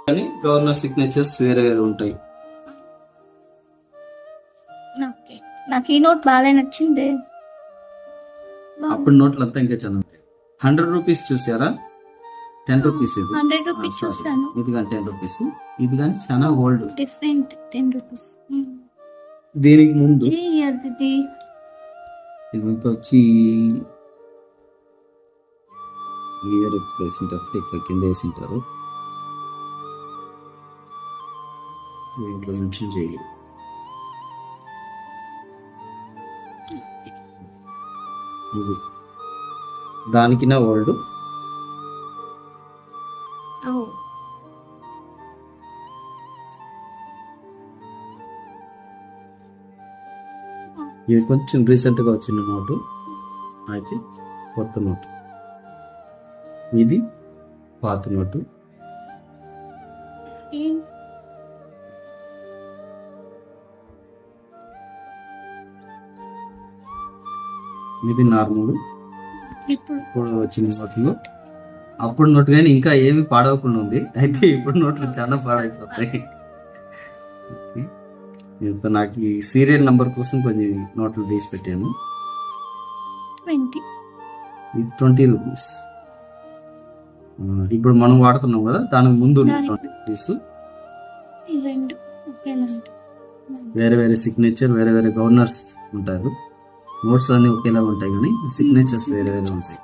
కానీ governor signatures వేరే వేరే ఉంటాయి. ఓకే, నాకు ఈ నోట్ బాగా నచ్చింది. అప్పుడు నోట్లు అంతా ఇంకా చాలా ఉంటాయి. 100 రూపీస్ చూసారా? 10 రూపీస్ ఇది. 100 రూపీస్ చూసాను. ఇది కానీ 10 రూపీస్. ఇది కానీ చాలా ఓల్డ్. Different 10 rupees. దీనికి ముందు అది ఇది వచ్చి ఇయర్ వేసింటారు, ఇక్కడ కింద వేసింటారు. దీంట్లో మెన్షన్ చేయలేదు. ఇది దానికి నా ఓల్డ్. ఇది కొంచెం రీసెంట్ గా వచ్చిన నోటు, అయితే కొత్త నోటు. ఇది పాత నోటు. ఇది నార్మల్ ఇప్పుడు వచ్చిన నోట్లు. అప్పుడు నోటు కానీ ఇంకా ఏమి పాడవకుండా ఉంది. అయితే ఇప్పుడు నోట్లు చాలా పాడైపోతాయి. ఇప్పుడు నాకు ఈ సీరియల్ నంబర్ కోసం కొంచెం నోట్లు తీసి పెట్టాను. ఇది 20 రూపీస్. ఇప్పుడు మనం వాడుతున్నాం కదా, దానికి ముందు 20 రూపీస్. వేరే వేరే సిగ్నేచర్, వేరే వేరే గవర్నర్స్ ఉంటారు. నోట్స్ అన్ని ఒకేలా ఉంటాయి కానీ సిగ్నేచర్స్ వేరే వేరే ఉంటాయి.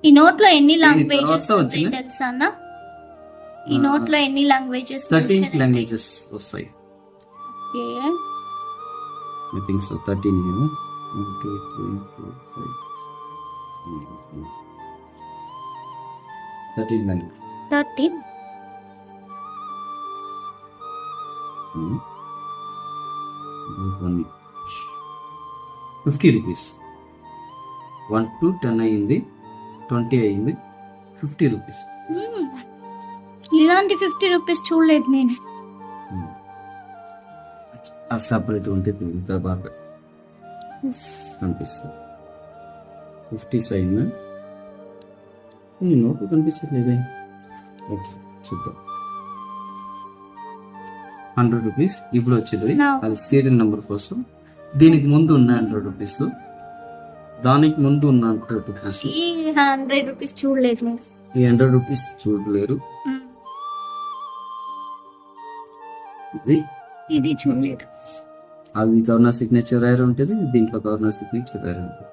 ఈ నోట్ లో ఎన్ని లాంగ్వేజెస్ ఉంటాయి తెలుసా అన్న? ఈ నోట్ లో ఎన్ని లాంగ్వేజెస్? 13 లాంగ్వేజెస్ వస్తాయి. I think so 13. 1 2 3 4 5 13 languages. 13. Hmm. 50 rupees. 1 to 10 అయింది, 20 అయింది, 50 రూపీస్. ఇలాంటి 50 రూపీస్ చూడలేదు నేను. అది సపరేట్ ఉంటుంది, ఇంకా బాగా కనిపిస్తుంది. 50 అయింది. నోటు కనిపించట్లేదే. ఓకే, చూద్దాం. 100 రూపీస్ ఇప్పుడు వచ్చేది. అది సీరియల్ నెంబర్ కోసం. దీనికి ముందు ఉన్న 100 రూపీస్, దానికి ముందు ఉన్న 100 రూపీస్. ఈ 100 రూపీస్ చూడలేదు. ఈ 100 రూపీస్ చూడలేరు. ఇది చూడలేదు. అది గవర్నర్ సిగ్నేచర్ వేరే ఉంటుంది, దీంట్లో గవర్నర్ సిగ్నేచర్ వేరే ఉంటుంది.